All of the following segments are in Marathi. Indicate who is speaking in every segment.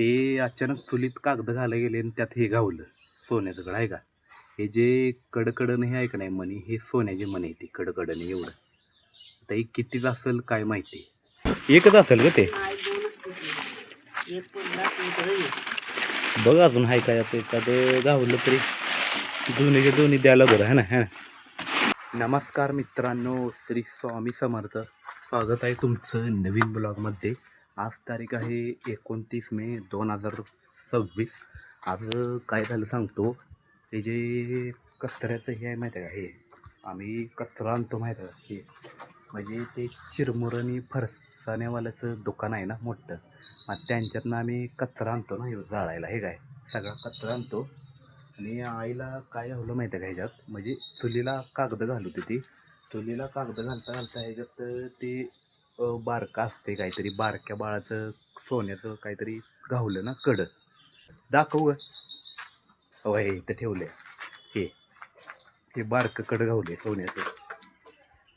Speaker 1: ते अचानक चुलीत कागद घालायला गेले आणि त्यात हे गावलं सोन्याचं कड आहे का. हे जे कडकडनं हे आहे का नाही मणी, हे सोन्याची मणी आहे ती कडकडनं एवढं. आता हे कितीच असेल काय माहिती. एकच असेल का ते. बघ अजून आहे काय असं एखादं गावलं तरी दोन्हीचे दोन्ही द्यायला बरं आहे ना. नमस्कार मित्रांनो, श्री स्वामी समर्थ. स्वागत आहे तुमचं नवीन ब्लॉगमध्ये. आज तारीख आहे 29 मे 2026. आज काय झालं सांगतो. हे जे कचऱ्याचं हे आहे माहीत आहे का, हे आम्ही कचरा आणतो माहीत आहे का, हे म्हणजे ते चिरमुरणी फरसाण्यावाल्याचं दुकान आहे ना मोठं. मग त्यांच्यातनं आम्ही कचरा आणतो ना, हे जाळायला. हे काय सगळा कचरा आणतो. आणि आईला काय घावलं माहिती आहे का ह्याच्यात, म्हणजे चुलीला कागद घालू ती चुलीला कागद घालता ह्याच्यात ते बारका असते काहीतरी, बारक्या बाळाचं सोन्याचं काहीतरी घावलं ना कड. दाखव ग. हो हे इथं ठेवलं हे ते बारकं कड घावले सोन्याचं.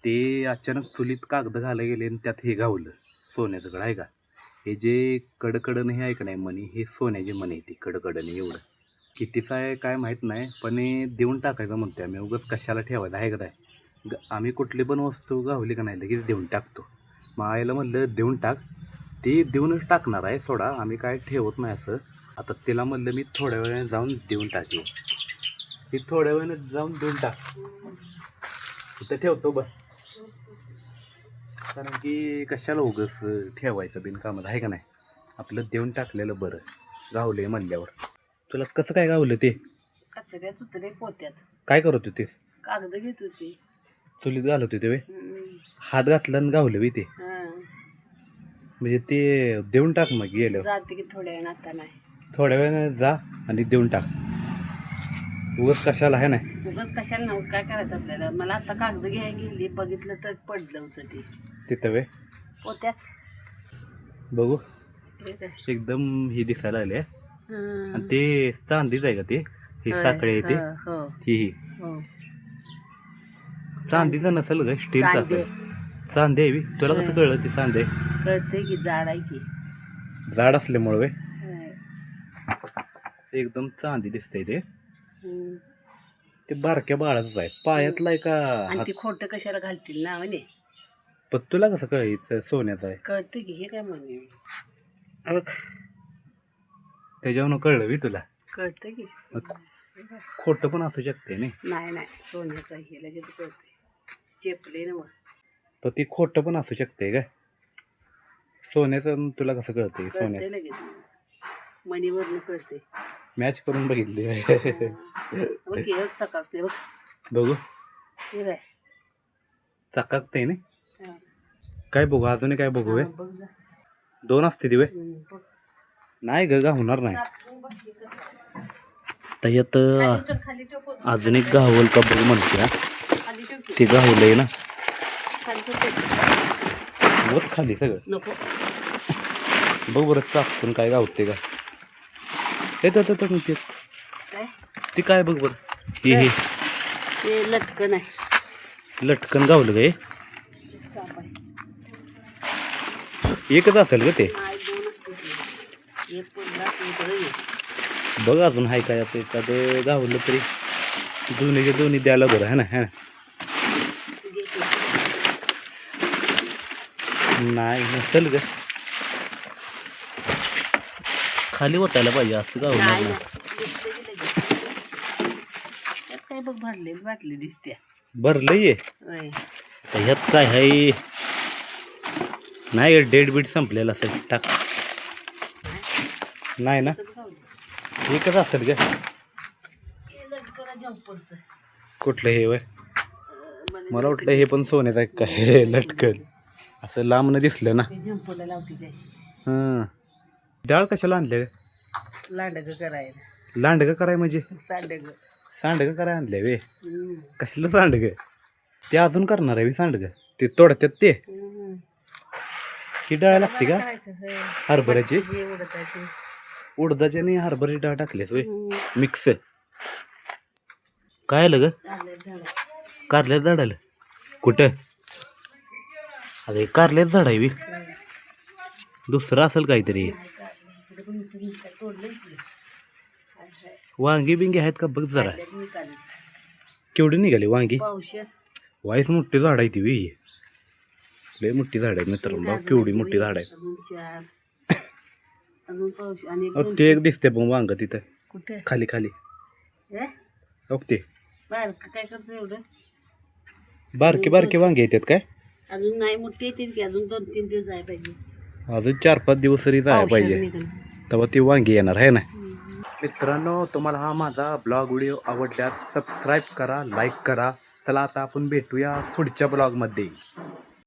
Speaker 1: ते अचानक चुलीत कागद घालायला गेले आणि त्यात हे घावलं सोन्याचं कड आहे का. हे जे कडकडनं हे आहे का नाही मणी, हे सोन्याची मणी ती कडकडनं एवढं. कितीचं आहे काय माहीत नाही, पण देऊन टाकायचं म्हणतो आम्ही. उगाच कशाला ठेवायचं आहे का नाही. आम्ही कुठली पण वस्तू गावली का नाही लगेच देऊन टाकतो. मग आईला म्हणलं देऊन टाक. ती देऊनच टाकणार आहे सोडा, आम्ही काय ठेवत नाही असं. आता तिला म्हणलं मी थोड्या वेळाने जाऊन देऊन टाकेन. ती थोड्या वेळाने जाऊन देऊन टाक. तिथं ठेवतो बघ, कारण की कशाला उगाच ठेवायचं बिनकामात आहे का नाही. आपलं देऊन टाकलेलं बरं. गावले म्हणल्यावर. तुला कसं काय गावलं ते.
Speaker 2: कचऱ्यात उतरे पोत्यात.
Speaker 1: काय करत होतीस.
Speaker 2: कागद घेत होती.
Speaker 1: चुलीत घालत होते वे. हात घातला आणि गावलं वे ते. म्हणजे ते देऊन टाक मग गेलं.
Speaker 2: जाते की थोड्या वेळ, आता नाही.
Speaker 1: थोड्या वेळाने जा आणि देऊन टाक. उगाच कशाला आहे नाही.
Speaker 2: उगाच कशाला नव्हतं, काय करायचं आपल्याला. मला आता कागद घ्यायला गेली, बघितलं तर पडलं होतं ते
Speaker 1: तिथं वे
Speaker 2: पोत्यात.
Speaker 1: बघू एकदम ही दिसायला लागले. आणि ते चांदीच आहे का ते, हे साखळे ते. ही चांदीचं नसेल ग, स्टीलचं असेल. चांदी आहे. तुला कसं कळलं ते चांदी
Speaker 2: कळते की जाड आहे की.
Speaker 1: जाड असल्यामुळे वे एकदम चांदी दिसतंय ते. ते बारक्या बाळाच आहे, पायातला आहे का.
Speaker 2: आणि ती खोटं कशाला घालतील ना म्हणे.
Speaker 1: पण तुला कसं कळायचं सोन्याचं आहे.
Speaker 2: कळते की. हे काय म्हणे
Speaker 1: त्याच्यावरून कळलं बी तुला.
Speaker 2: कळते की.
Speaker 1: खोटं पण असू शकते
Speaker 2: नाही नाही सोन्याचं हे लगेच कळते. चेपले ना मग.
Speaker 1: पण ती खोटं पण असू शकते काय. सोन्याचं तुला कसं कळते. सोन्याचं
Speaker 2: लगेच मनीवरनं कळते.
Speaker 1: मॅच करून बघितली.
Speaker 2: चकाकते बघ.
Speaker 1: बघू
Speaker 2: हे काय
Speaker 1: चकाकते ना. काय बघू अजून काय बघू. दोन असते दिवे. नाही ग होणार नाही. त्याच्यात अजून एक गावल का बघ म्हणते. ते गावलंय ना बघ खाली सगळं. बघ बरं चाकून काय गावते का. ते काय बघ बरं. हे
Speaker 2: लटकन आहे.
Speaker 1: लटकन गावलं काय. एकच असेल का ते. बघ अजून आहे काय असं एखादं गावलं तरी दोन्हीचे दोन्ही द्यायला बरं आहे ना. नाही नसेल ग, खाली ओतायला पाहिजे असं गावलं.
Speaker 2: काय बघ भरलेली बाटली दिसते.
Speaker 1: भरलंय ह्यात काय आहे. नाही डेट बीट संपलेला असेल. टाक. नाही ना एकच असेल का. कुठलं हे वय. मला वाटलं हे पण सोन्याचं आहे काय लटकन. असं लांब न दिसलं ना. हां डाळ कशाला आणले.
Speaker 2: लांडग करायला.
Speaker 1: लांडगं कराय म्हणजे सांडगं कराय आणले वे. कसलं सांडगं ते अजून करणार आहे सांडगं. ते तोडतात ते. ही डाळ लागते का हरभऱ्याची. उडदाची आणि हरभऱ्याची डाळ टाकलीस वे मिक्स. काय आलं ग. कारल्यात झाड आलं कुठं. अरे कारल्यात झाड आहे बी. दुसरं असेल काहीतरी.
Speaker 2: पण तुम्ही काय तोडलं इकडे
Speaker 1: वांगी बिंगी आहेत का बघ जरा.
Speaker 2: निघाले
Speaker 1: केवढी निघाली वांगी?
Speaker 2: पावशेर
Speaker 1: वाईस मोठी झाड आहे ती वी. लय मोठी झाड आहे मित्रांनो, बघ केवढी मोठी झाड आहे.
Speaker 2: अजून 4 अजून पावशेर आणि
Speaker 1: अहो, ते एक दिसते पण वांग तिथं
Speaker 2: कुठे
Speaker 1: खाली खाली. ओके
Speaker 2: बाहेर काय करतो एवढं
Speaker 1: बारके बारके वांगे येतात काय?
Speaker 2: अजून नाही मोठे येतील की अजून 2-3 दिवस जायला पाहिजे.
Speaker 1: अजून 4-5 दिवस तरी जायला
Speaker 2: पावशेर
Speaker 1: पाहिजे,
Speaker 2: निघालं.
Speaker 1: तेव्हा ती वांगी येणार आहे ना. मित्रांनो, तुम्हाला हा माझा ब्लॉग व्हिडिओ आवडल्यास सबस्क्राईब करा, लाईक करा. चला आता आपण भेटूया पुढच्या ब्लॉगमध्ये.